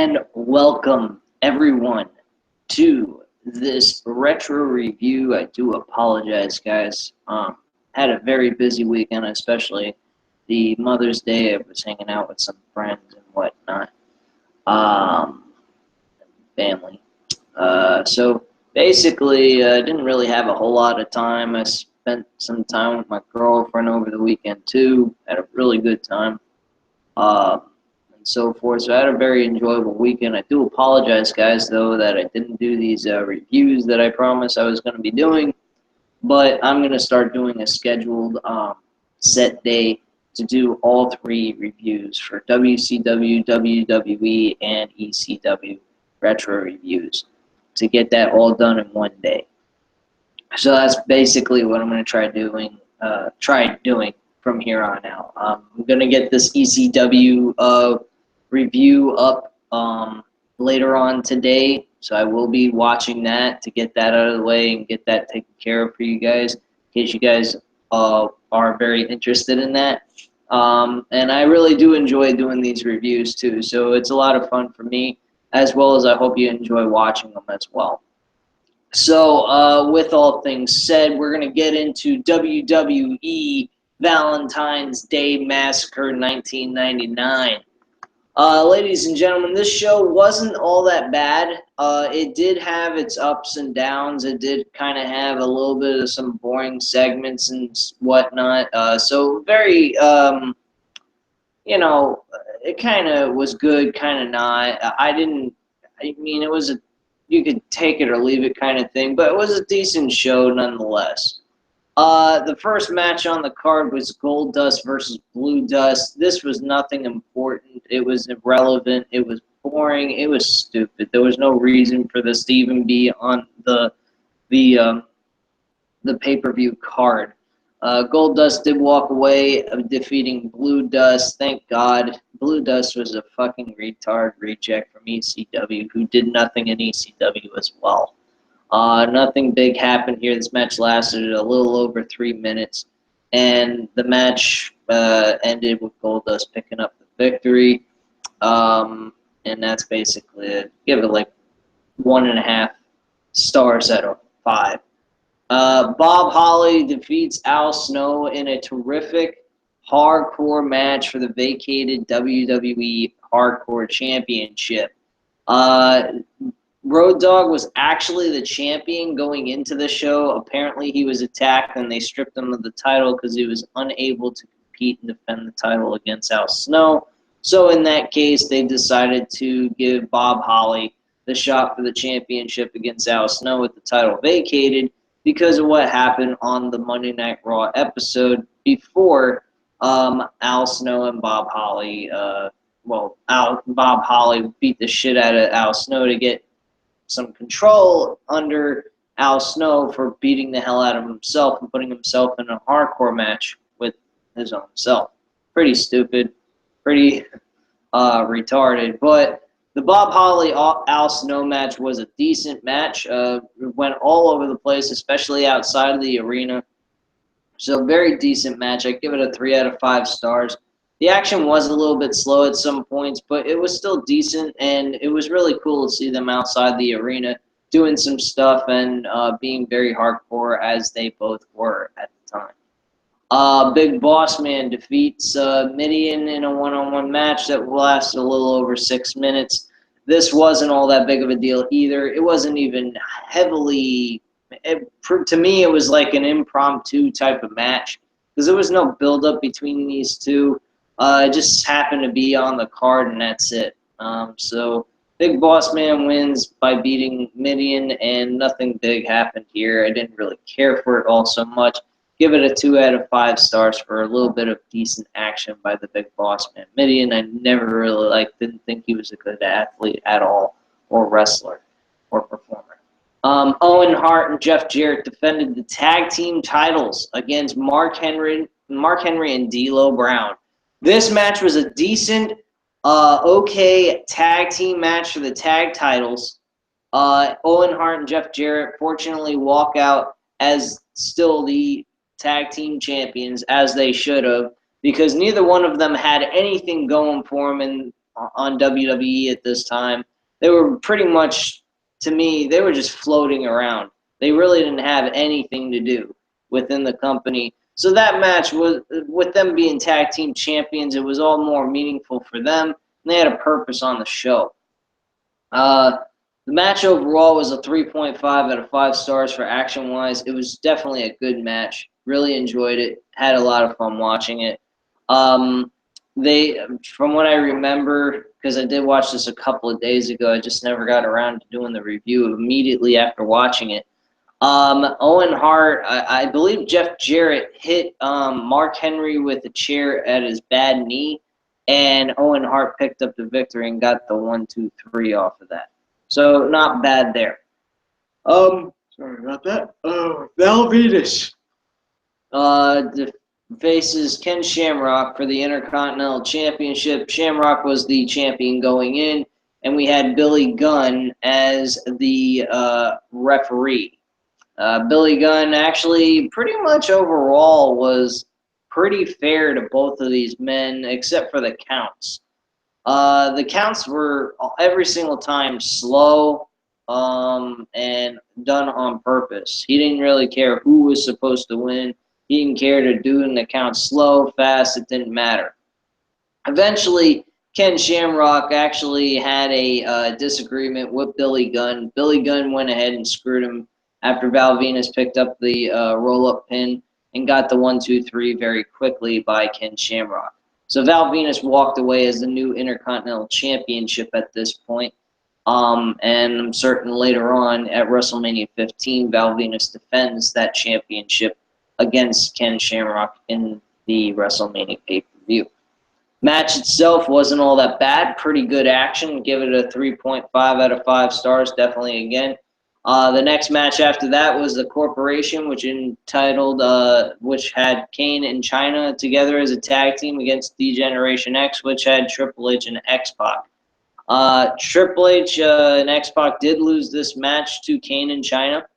And welcome everyone to this retro review. I do apologize, guys. Had a very busy weekend, especially the Mother's Day. I was hanging out with some friends and whatnot, family. So basically, didn't really have a whole lot of time. I spent some time with my girlfriend over the weekend too. Had a really good time. Uh, and so forth. So I had a very enjoyable weekend. I do apologize, guys, though, that I didn't do these reviews that I promised I was going to be doing. But I'm going to start doing a scheduled set day to do all three reviews for WCW, WWE, and ECW retro reviews to get that all done in one day. So that's basically what I'm going to try doing. From here on out. I'm going to get this ECW review up later on today, so I will be watching that to get that out of the way and get that taken care of for you guys, in case you guys are very interested in that. And I really do enjoy doing these reviews too, so it's a lot of fun for me, as well as I hope you enjoy watching them as well. So, with all things said, we're going to get into WWE Valentine's Day Massacre 1999. Ladies and gentlemen, this show wasn't all that bad. It did have its ups and downs. It did kind of have a little bit of some boring segments and whatnot. So very, it kind of was good, kind of not. I mean, it was you could take it or leave it kind of thing, but it was a decent show nonetheless. The first match on the card was Goldust versus Blue Dust. This was nothing important. It was irrelevant. It was boring. It was stupid. There was no reason for this to even be on the pay-per-view card. Goldust did walk away of defeating Blue Dust. Thank God. Blue Dust was a fucking retard reject from ECW who did nothing in ECW as well. Nothing big happened here. This match lasted a little over 3 minutes, and the match ended with Goldust picking up the victory. And that's basically it. Give it like 1.5 stars out of 5. Bob Holly defeats Al Snow in a terrific hardcore match for the vacated WWE Hardcore Championship. Road Dogg was actually the champion going into the show. Apparently, he was attacked and they stripped him of the title because he was unable to compete and defend the title against Al Snow. So in that case, they decided to give Bob Holly the shot for the championship against Al Snow with the title vacated because of what happened on the Monday Night Raw episode before Al Snow and Bob Holly, Bob Holly beat the shit out of Al Snow to get some control under Al Snow for beating the hell out of himself and putting himself in a hardcore match with his own self. Pretty stupid, pretty retarded, but the Bob Holly Al Snow match was a decent match. It went all over the place, especially outside of the arena. So very decent match. I give it a 3 out of 5 stars. The action was a little bit slow at some points, but it was still decent, and it was really cool to see them outside the arena doing some stuff and being very hardcore as they both were at the time. Big Boss Man defeats Midian in a one-on-one match that lasted a little over 6 minutes. This wasn't all that big of a deal either. It wasn't even heavily... to me, it was like an impromptu type of match because there was no build-up between these two. It just happened to be on the card, and that's it. So Big Boss Man wins by beating Midian, and nothing big happened here. I didn't really care for it all so much. Give it a 2 out of 5 stars for a little bit of decent action by the Big Boss Man. Midian, I never really didn't think he was a good athlete at all, or wrestler, or performer. Owen Hart and Jeff Jarrett defended the tag team titles against Mark Henry and D'Lo Brown. This match was a decent, okay tag team match for the tag titles. Owen Hart and Jeff Jarrett fortunately walk out as still the tag team champions, as they should have, because neither one of them had anything going for them, and on WWE at this time. They were pretty much, to me, they were just floating around. They really didn't have anything to do within the company. So that match was, with them being tag team champions, it was all more meaningful for them, and they had a purpose on the show. The match overall was a 3.5 out of 5 stars for action-wise. It was definitely a good match. Really enjoyed it. Had a lot of fun watching it. They, from what I remember, because I did watch this a couple of days ago, I just never got around to doing the review immediately after watching it. Owen Hart, I believe Jeff Jarrett hit Mark Henry with a chair at his bad knee, and Owen Hart picked up the victory and got the 1-2-3 off of that. So not bad there. Sorry about that. Val Venis faces Ken Shamrock for the Intercontinental Championship. Shamrock was the champion going in, and we had Billy Gunn as the referee. Billy Gunn actually pretty much overall was pretty fair to both of these men, except for the counts. The counts were every single time slow and done on purpose. He didn't really care who was supposed to win. He didn't care to do the count slow, fast. It didn't matter. Eventually, Ken Shamrock actually had a disagreement with Billy Gunn. Billy Gunn went ahead and screwed him after Val Venis picked up the roll-up pin and got the 1-2-3 very quickly by Ken Shamrock. So Val Venis walked away as the new Intercontinental Championship at this point. And I'm certain later on at WrestleMania 15, Val Venis defends that championship against Ken Shamrock in the WrestleMania pay-per-view. Match itself wasn't all that bad. Pretty good action. Give it a 3.5 out of 5 stars, definitely again. The next match after that was the Corporation, which had Kane and China together as a tag team against D-Generation X, which had Triple H and X-Pac. Triple H and X-Pac did lose this match to Kane and China.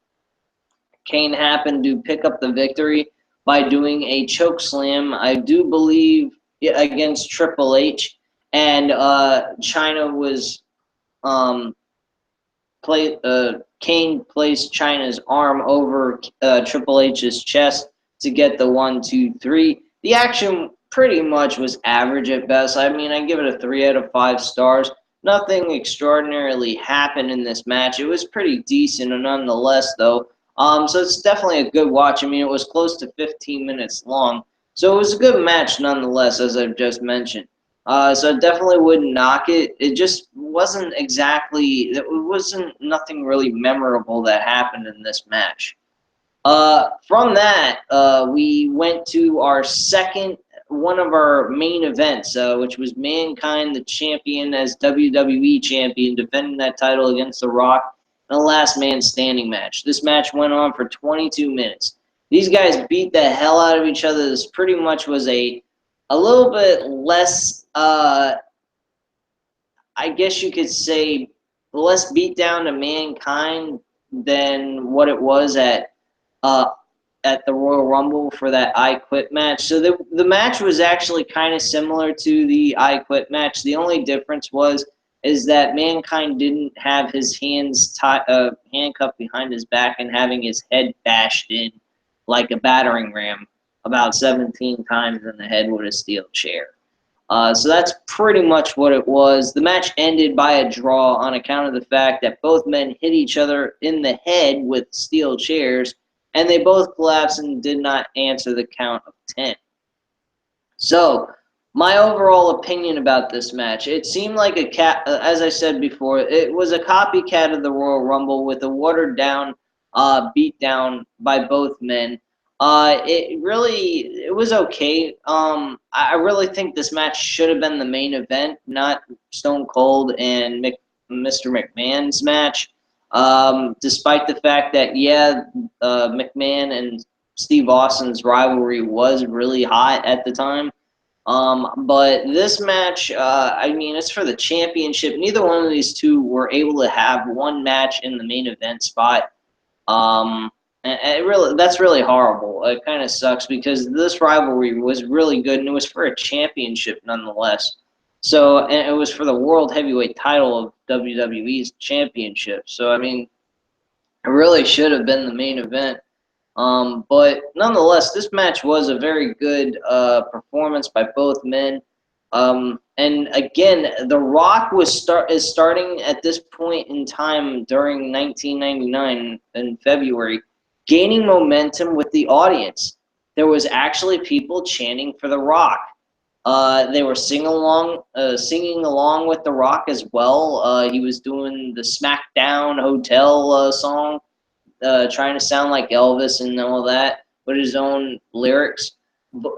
Kane happened to pick up the victory by doing a choke slam, I do believe, against Triple H, and China was Kane placed China's arm over Triple H's chest to get the 1-2-3. The action pretty much was average at best. I mean, I give it a 3 out of 5 stars. Nothing extraordinarily happened in this match. It was pretty decent nonetheless, though. So it's definitely a good watch. I mean, it was close to 15 minutes long. So it was a good match nonetheless, as I've just mentioned. So I definitely wouldn't knock it. It just wasn't exactly, it wasn't nothing really memorable that happened in this match. From that, we went to our second, one of our main events, which was Mankind, the champion, as WWE champion, defending that title against The Rock in a last man standing match. This match went on for 22 minutes. These guys beat the hell out of each other. This pretty much was a little bit less, I guess you could say, less beat down to Mankind than what it was at the Royal Rumble for that I Quit match. So the match was actually kind of similar to the I Quit match. The only difference is that Mankind didn't have his hands handcuffed behind his back and having his head bashed in like a battering ram about 17 times in the head with a steel chair. So that's pretty much what it was. The match ended by a draw on account of the fact that both men hit each other in the head with steel chairs, and they both collapsed and did not answer the count of 10. So, my overall opinion about this match, it seemed like as I said before, it was a copycat of the Royal Rumble with a watered-down beatdown by both men. It was okay. I really think this match should have been the main event, not Stone Cold and Mr. McMahon's match. Despite the fact that, McMahon and Steve Austin's rivalry was really hot at the time. But this match, I mean, it's for the championship. Neither one of these two were able to have one match in the main event spot. And that's really horrible. It kind of sucks because this rivalry was really good and it was for a championship nonetheless. So, and it was for the World Heavyweight title of WWE's championship. So, I mean, it really should have been the main event. But nonetheless, this match was a very good performance by both men. And again, The Rock is starting at this point in time during 1999 in February, gaining momentum with the audience. There was actually people chanting for The Rock. They were singing along with The Rock as well. He was doing the SmackDown Hotel song, trying to sound like Elvis and all that with his own lyrics.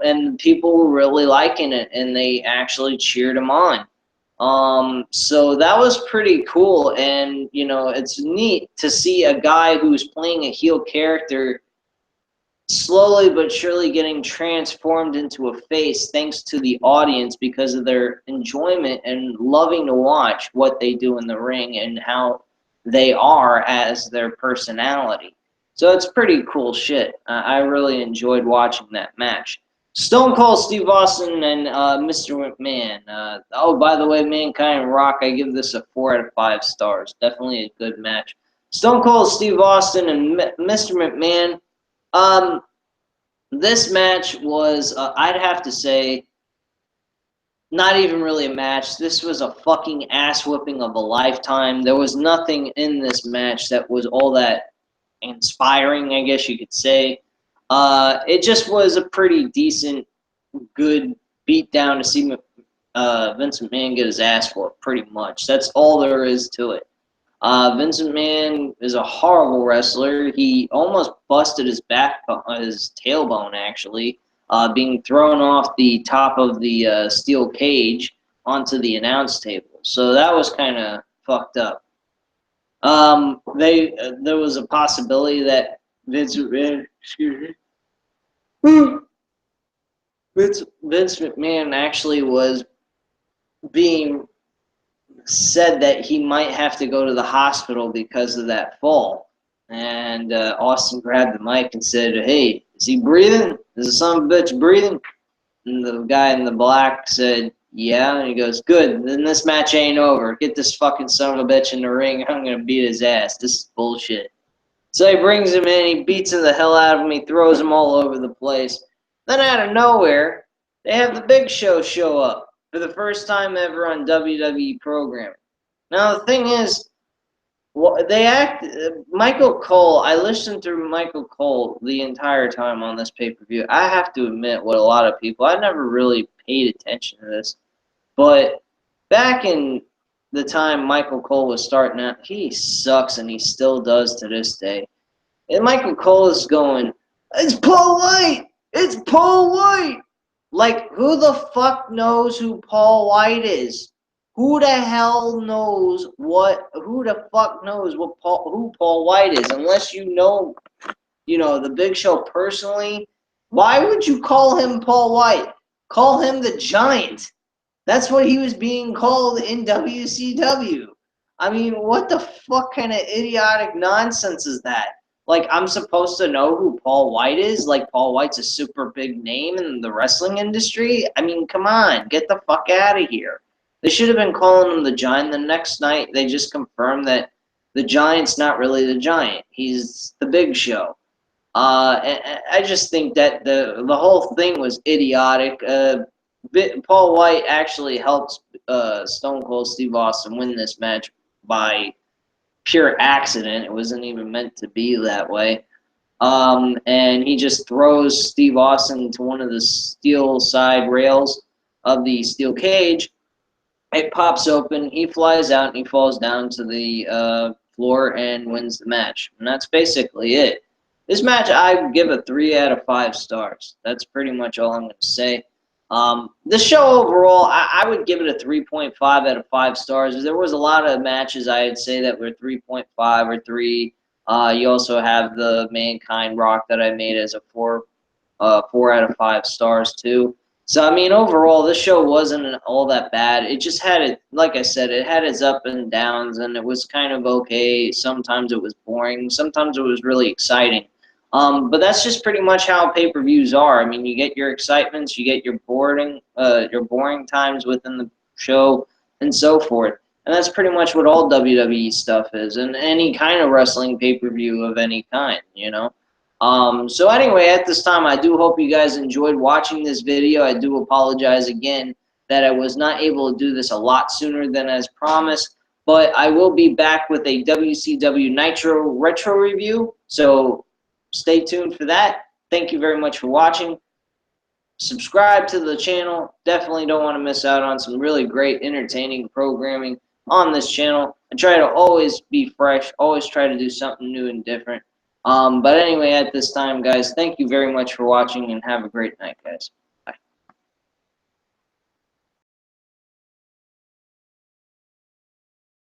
And people were really liking it, and they actually cheered him on. So that was pretty cool, and it's neat to see a guy who's playing a heel character slowly but surely getting transformed into a face thanks to the audience because of their enjoyment and loving to watch what they do in the ring and how they are as their personality. So it's pretty cool shit. I really enjoyed watching that match. Stone Cold Steve Austin and Mr. McMahon. Oh, by the way, Mankind and Rock, I give this a 4 out of 5 stars. Definitely a good match. Stone Cold Steve Austin and Mr. McMahon. This match was, I'd have to say, not even really a match. This was a fucking ass whipping of a lifetime. There was nothing in this match that was all that inspiring, I guess you could say. It just was a pretty decent, good beatdown to see Vince McMahon get his ass whooped, pretty much. That's all there is to it. Vince McMahon is a horrible wrestler. He almost busted his his tailbone, actually, being thrown off the top of the steel cage onto the announce table. So that was kind of fucked up. There was a possibility that Vince McMahon, excuse me, Vince McMahon actually was being said that he might have to go to the hospital because of that fall. And Austin grabbed the mic and said, "Hey, is he breathing? Is the son of a bitch breathing?" And the guy in the black said, "Yeah." And he goes, "Good, then this match ain't over. Get this fucking son of a bitch in the ring. I'm going to beat his ass. This is bullshit." So he brings him in, he beats the hell out of him, he throws him all over the place. Then out of nowhere, they have the Big show up for the first time ever on WWE programming. Now the thing is, Michael Cole, I listened to Michael Cole the entire time on this pay-per-view. I have to admit, what a lot of people, I never really paid attention to this, but back in the time Michael Cole was starting out, he sucks, and he still does to this day. And Michael Cole is going, "It's Paul White! It's Paul White!" Like, who the fuck knows who Paul White is? Who the hell knows who the fuck knows who Paul White is? Unless you know, the Big Show personally. Why would you call him Paul White? Call him the Giant. That's what he was being called in WCW. I mean, what the fuck kind of idiotic nonsense is that? Like, I'm supposed to know who Paul White is? Like, Paul White's a super big name in the wrestling industry? I mean, come on, get the fuck out of here. They should have been calling him the Giant. The next night, they just confirmed that the Giant's not really the Giant. He's the Big Show. And I just think that the whole thing was idiotic. Paul White actually helped Stone Cold Steve Austin win this match by pure accident. It wasn't even meant to be that way. And he just throws Steve Austin to one of the steel side rails of the steel cage. It pops open. He flies out and he falls down to the floor and wins the match. And that's basically it. This match, I give a 3 out of 5 stars. That's pretty much all I'm going to say. The show overall, I would give it a 3.5 out of 5 stars. There was a lot of matches I'd say that were 3.5 or 3. You also have the Mankind Rock that I made as a 4 out of 5 stars too. So I mean, overall, this show wasn't all that bad. It just had it, like I said, it had its up and downs, and it was kind of okay. Sometimes it was boring. Sometimes it was really exciting. But that's just pretty much how pay-per-views are. I mean, you get your excitements, you get your boring times within the show, and so forth. And that's pretty much what all WWE stuff is, and any kind of wrestling pay-per-view of any kind, you know. So anyway, at this time, I do hope you guys enjoyed watching this video. I do apologize again that I was not able to do this a lot sooner than as promised, but I will be back with a WCW Nitro Retro review, so stay tuned for that. Thank you very much for watching. Subscribe to the channel. Definitely don't want to miss out on some really great entertaining programming on this channel. I try to always be fresh, always try to do something new and different. But anyway, at this time, guys, thank you very much for watching and have a great night, guys.